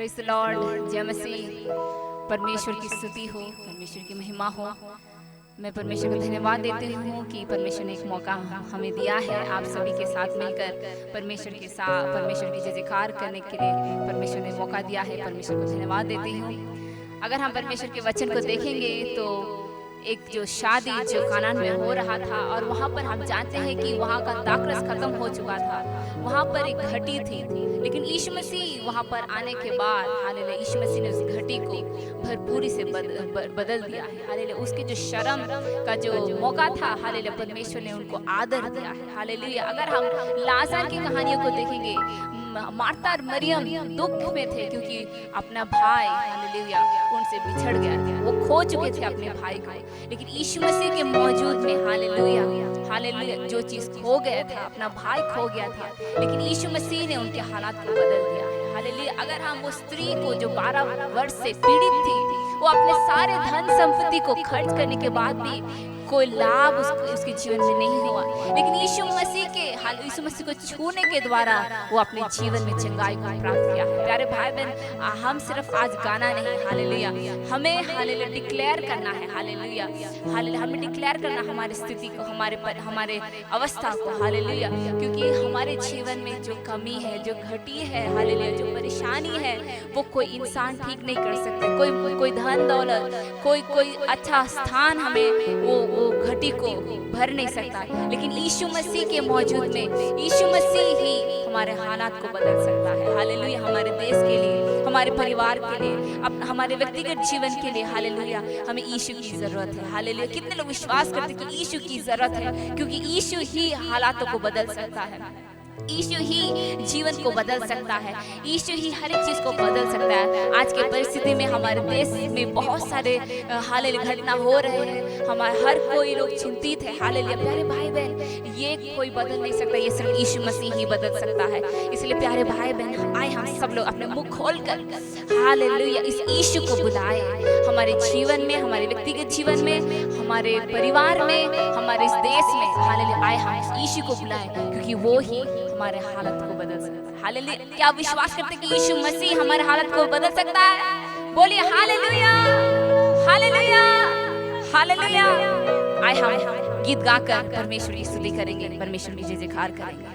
Praise the Lord. जय मसीह। परमेश्वर की स्तुति हो, परमेश्वर की महिमा हो। मैं परमेश्वर को धन्यवाद देती हूँ कि परमेश्वर ने एक मौका हमें दिया है आप सभी के साथ मिलकर परमेश्वर की जय जयकार करने के लिए परमेश्वर ने मौका दिया है। परमेश्वर को धन्यवाद देती हूँ। अगर हम परमेश्वर के वचन को देखेंगे तो एक जो शादी जो कानान में हो रहा था और वहाँ पर हम जानते हैं कि वहाँ का दाखरस खत्म हो चुका था, वहाँ पर एक घटी थी, लेकिन यीशु मसीह वहाँ पर आने के बाद हालेलुया यीशु मसीह ने उस घटी को भरपूरी से बदल दिया है। हालेलुया उसके जो शर्म का जो मौका था, हालेलुया परमेश्वर ने उनको आदर दिया है। हालेलुया अगर हम लाज़र की कहानियों को देखेंगे, मार्था और मरियम दुख में थे क्योंकि अपना भाई हालेलुया उनसे बिछड़ गया था, वो खो चुके थे अपने भाई को। लेकिन यीशु मसीह के मौजूद में हालेलुया हालेलुया जो चीज़ खो गया था, अपना भाई खो गया था, लेकिन यीशु मसीह ने उनके हालात को बदल दिया है। हालेलुया अगर हम वो स्त्री को जो 12 वर्ष से पीड़ित थी, वो अपने सारे धन संपत्ति को खर्च करने के बाद भी कोई लाभ उसके जीवन में नहीं हुआ, लेकिन यीशु मसीह को छूने के द्वारा वो अपने जीवन में चंगाई को प्राप्त किया है। प्यारे भाई बहन, हम सिर्फ आज गाना नहीं, हालेलुया हमें हालेलुया डिक्लेयर करना है। हालेलुया हालेलुया हमें डिक्लेयर करना हमारी स्थिति को, हमारे अवस्था को। हालेलुया क्योंकि हमारे जीवन में जो कमी है, जो घटी है, हालेलुया जो परेशानी है, वो कोई इंसान ठीक नहीं कर सकते। कोई धन दौलत, कोई अच्छा स्थान हमें वो घटी को भर नहीं सकता, लेकिन यीशु मसीह के मौजूद में यीशु मसीह ही हमारे हालात को बदल सकता है। हालेलुया हमारे देश के लिए, हमारे परिवार के लिए, हमारे व्यक्तिगत जीवन के लिए हालेलुया हमें यीशु की जरूरत है। हालेलुया कितने लोग विश्वास करते हैं कि यीशु की जरूरत है, क्योंकि यीशु ही हालातों को बदल सकता है, यीशु ही जीवन को बदल सकता है, यीशु ही हर एक चीज को बदल सकता है। आज के परिस्थिति में हमारे देश में बहुत सारे हालेलुया घटना हो रहे हैं, हमारे हर कोई लोग चिंतित है। हालेलुया प्यारे भाई बहन, ये कोई बदल नहीं सकता, ये सिर्फ यीशु मसीह ही बदल सकता है। इसलिए प्यारे भाई बहन, आए हम सब लोग अपने मुख खोलकर हालेलुया इस यीशु को बुलाए हमारे जीवन में, हमारे व्यक्तिगत जीवन में, हमारे परिवार में, हमारे इस देश में। हालेलुया आए हम इस यीशु को बुलाए, क्योंकि वो ही हमारे हालत को बदल सकता है। हालेलुया क्या आप विश्वास करते हैं कि यीशु मसीह हमारे हालत को बदल सकता है? बोलिए हालेलुया हालेलुया हालेलुया। आए हम गीत गाकर परमेश्वर की स्तुति करेंगे, परमेश्वर की जय जयकार करेंगे।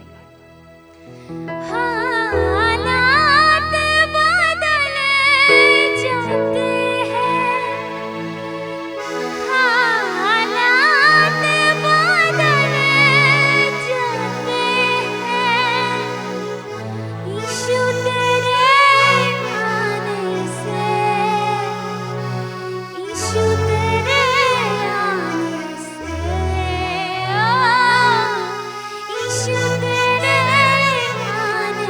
तेरे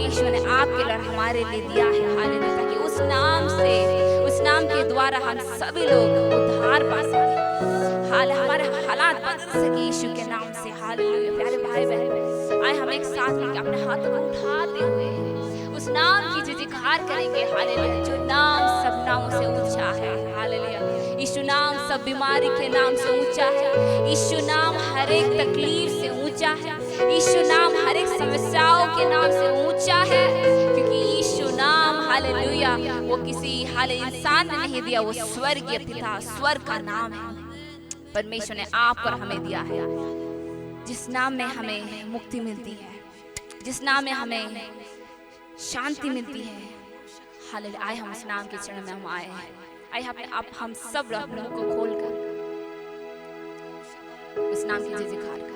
परमेश्वर ने आपके लिए हमारे लिए दिया है। हालेलुया, ताकि उस नाम से, उस नाम के द्वारा हम सभी लोग उद्धार पा सके। हमारे हालात बदल सके यीशु के नाम से। हालेलुया। प्यारे भाई बहन, आए हम एक साथ मिलकर अपने हाथों को उठाते हुए उस नाम की जयकार करेंगे। हालेलुया, जो नाम सब नामों से ऊंचा है। हालेलुया, यीशु नाम सब बीमारी के नाम से ऊंचा है। यीशु नाम हर एक तकलीफ से ऊंचा है। यीशु नाम हर एक समस्याओं के नाम से ऊंचा है, क्योंकि यीशु नाम, हालेलुया, वो किसी हाले इंसान ने नहीं दिया, वो स्वर्गीय पिता, स्वर्ग का नाम है। परमेश्वर ने आप पर हमें दिया है, जिस नाम में हमें मुक्ति मिलती है, जिस नाम में हमें शांति मिलती है। हालेलुया, आए हम उस नाम के चरण में हम आए हैं। आए हम सब अपने मुंह को खोलकर उस नाम की जयकार करें।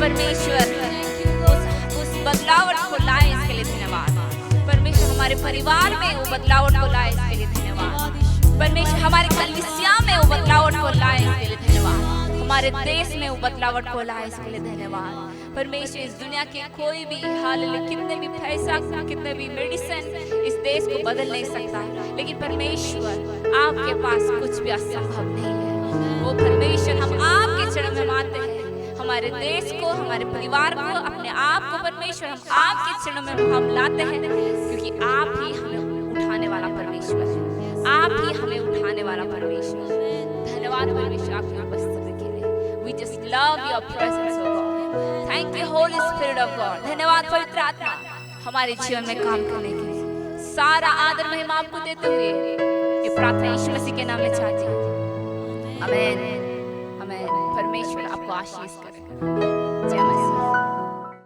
परमेश्वर उस बदलावट को लाए, इसके लिए धन्यवाद। परमेश्वर हमारे परिवार में वो बदलावट को लाए, इसके लिए धन्यवाद। परमेश्वर हमारे कलीसिया में वो बदलावट को लाए, इसके लिए धन्यवाद। हमारे देश में वो बदलावट को लाए, इसके लिए धन्यवाद। परमेश्वर इस दुनिया के कोई भी हाल, कितने भी पैसा, कितने भी मेडिसिन इस देश को बदल नहीं सकता, लेकिन परमेश्वर आपके पास कुछ भी असंभव नहीं है। वो परमेश्वर हम आपके चरणों में मानते हैं, हमारे देश को, हमारे परिवार को, अपने आप को परमेश्वर हम आपके चरणों में हम लाते हैं, क्योंकि आप ही हमें उठाने वाला परमेश्वर है, आप ही हमें उठाने वाला परमेश्वर। धन्यवाद परमेश्वर आपकी उपस्थिति के लिए। We just love your presence, oh God. Thank you Holy Spirit of God. धन्यवाद पवित्र आत्मा हमारे जीवन में काम करने के लिए। सारा आदर महिमा आपको देते हुए ये प्रार्थना यीशु मसीह के नाम में चाहती हूँ। आमीन। आमीन। परमेश्वर आपको आशीष करे।